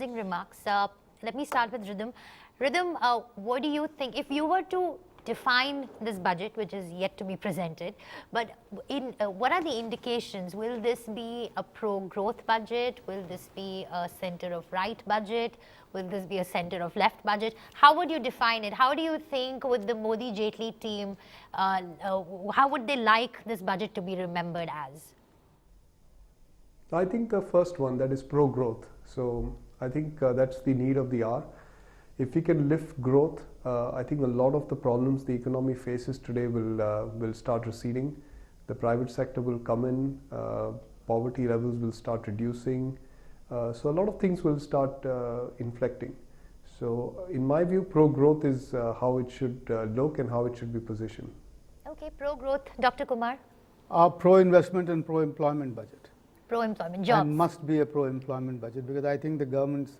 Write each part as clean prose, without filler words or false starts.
closing remarks. Let me start with Ridham. Ridham, what do you think, if you were to define this budget, which is yet to be presented, but what are the indications? Will this be a pro-growth budget? Will this be a center of right budget? Will this be a center of left budget? How would you define it? How do you think with the Modi-Jaitley team, how would they like this budget to be remembered as? I think the first one, that is pro-growth. So I think that's the need of the hour. If we can lift growth, I think a lot of the problems the economy faces today will start receding. The private sector will come in, poverty levels will start reducing. So a lot of things will start inflecting. So in my view, pro-growth is how it should look and how it should be positioned. Okay, pro-growth. Dr. Kumar? Pro-investment and pro-employment budget. Pro-employment, jobs. And must be a pro-employment budget, because I think the government's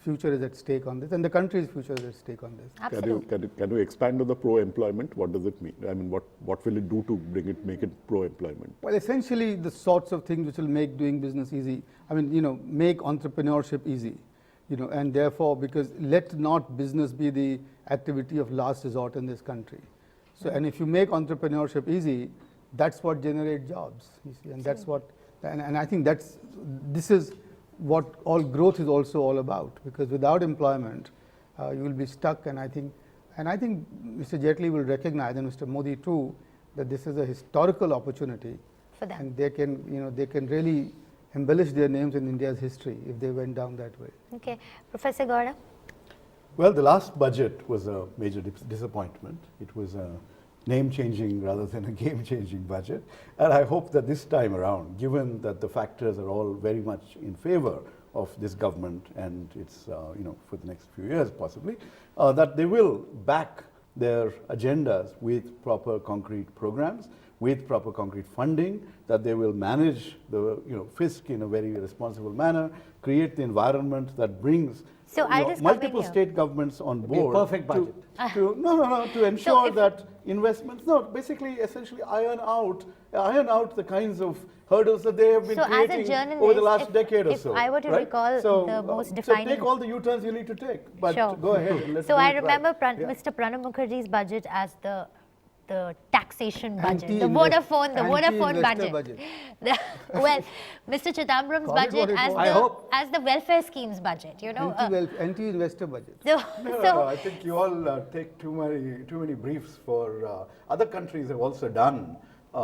future is at stake on this, and the country's future is at stake on this. Absolutely. Can you expand on the pro-employment? What does it mean? I mean, what will it do to make it pro-employment? Well, essentially the sorts of things which will make doing business easy. I mean, make entrepreneurship easy. And therefore, because let not business be the activity of last resort in this country. So, and if you make entrepreneurship easy, that's what generates jobs. You see, and that's what. And I think this is what all growth is also all about, because without employment, you will be stuck. And I think Mr. Jaitley will recognize, and Mr. Modi too, that this is a historical opportunity for them. And they can really embellish their names in India's history if they went down that way. Okay, Professor Gowda. Well, the last budget was a major disappointment. It was a name-changing rather than a game-changing budget. And I hope that this time around, given that the factors are all very much in favor of this government and its, for the next few years possibly, that they will back their agendas with proper concrete programs, with proper concrete funding, that they will manage the fisc in a very responsible manner, create the environment that brings multiple state governments on board. Perfect budget. To ensure that investments, essentially iron out the kinds of hurdles that they have been creating over the last decade or so. If I were to recall the most defining... So take all the U-turns you need to take, but go ahead and let's So do I it remember right. Mr. Pranab Mukherjee's budget as the taxation budget, the Vodafone budget. Well, Mr. Chidambaram's budget as the welfare schemes budget, Anti-investor budget. No, I think you all take too many briefs for other countries have also done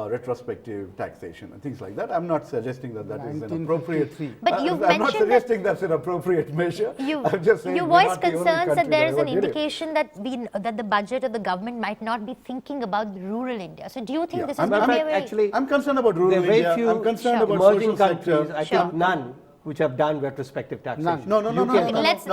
retrospective taxation and things like that. I'm not suggesting that is an appropriate. But I'm not suggesting that's an appropriate measure. I'm just saying you voiced concerns that there is an indication that the budget of the government might not be thinking about rural India. So do you think this is going to be actually, I'm concerned about rural India. I'm concerned about emerging social countries. sector. I think none which have done retrospective taxation. No. Let's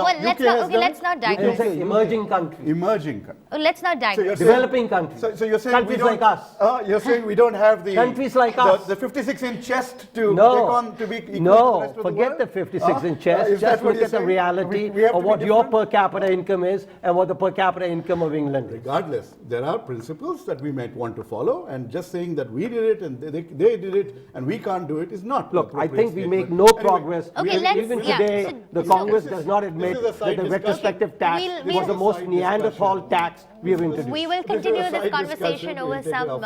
not digress. Emerging countries. Emerging countries. Let's not digress. Developing countries. So you're saying countries like us. You're saying we don't have the countries like us. The 56-inch chest to take on to be equal to the rest of forget the the 56-inch chest. Just look at the reality of what your per capita income is and what the per capita income of England is. Regardless, there are principles that we might want to follow, and just saying that we did it and they did it and we can't do it is not. Look, I think we make no progress. Okay, even today, the Congress does not admit that the retrospective tax was the most Neanderthal tax we have introduced. We will continue this conversation over some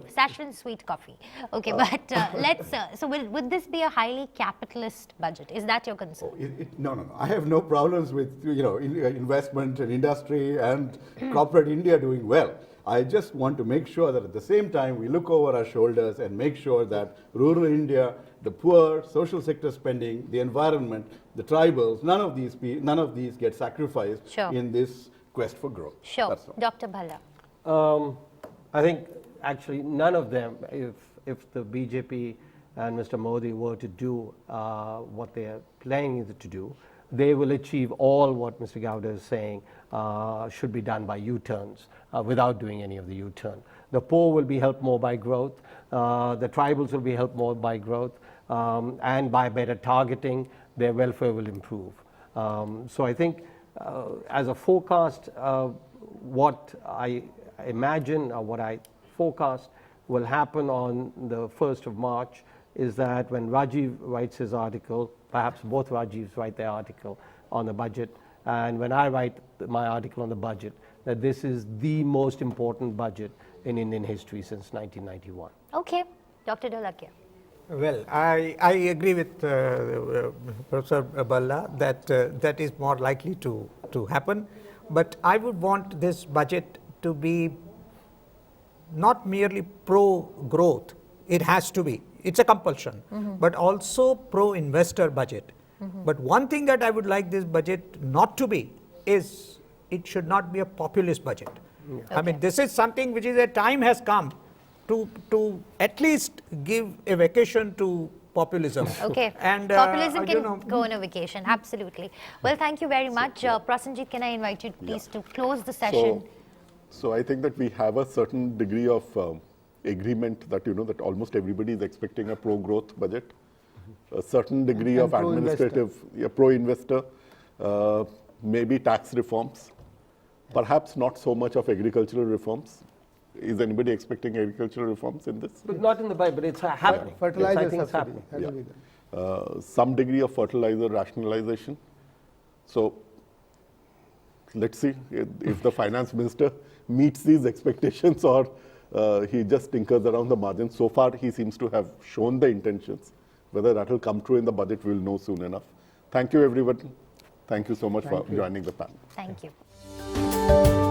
session sweet coffee. Okay, but let's. So would this be a highly capitalist budget? Is that your concern? No. I have no problems with investment and industry and corporate India doing well. I just want to make sure that at the same time we look over our shoulders and make sure that rural India, the poor, social sector spending, the environment, the tribals, none of these get sacrificed in this quest for growth. Sure. Dr. Bhalla. I think actually none of them, if the BJP and Mr. Modi were to do what they are planning to do, they will achieve all what Mr. Gowda is saying should be done by U-turns without doing any of the U-turn. The poor will be helped more by growth, the tribals will be helped more by growth, and by better targeting, their welfare will improve. So I think as a forecast, what I imagine or what I forecast will happen on the 1st of March is that when Rajiv writes his article, perhaps both Rajivs write their article on the budget, and when I write my article on the budget, that this is the most important budget in Indian history since 1991. Okay, Dr. Dholakia. Well, I agree with Professor Balla that that is more likely to happen, but I would want this budget to be not merely pro-growth, it has to be, it's a compulsion, but also pro-investor budget. But one thing that I would like this budget not to be is it should not be a populist budget. I mean, this is something which is a time has come to at least give a vacation to populism. Okay, and populism you can know, go on a vacation, absolutely. Well, thank you very much. Prasenjit, can I invite you please to close the session? So I think that we have a certain degree of agreement that, that almost everybody is expecting a pro-growth budget, a certain degree of administrative, pro-investor, maybe tax reforms, perhaps not so much of agricultural reforms. Is anybody expecting agricultural reforms in this? But not in the budget, but it's happening. Fertilizer I think it's subsidy. happening. That will be there. Some degree of fertilizer rationalization. So let's see if the finance minister meets these expectations or he just tinkers around the margins. So far, he seems to have shown the intentions. Whether that will come true in the budget, we'll know soon enough. Thank you, everyone. Thank you so much for joining the panel. Thank you.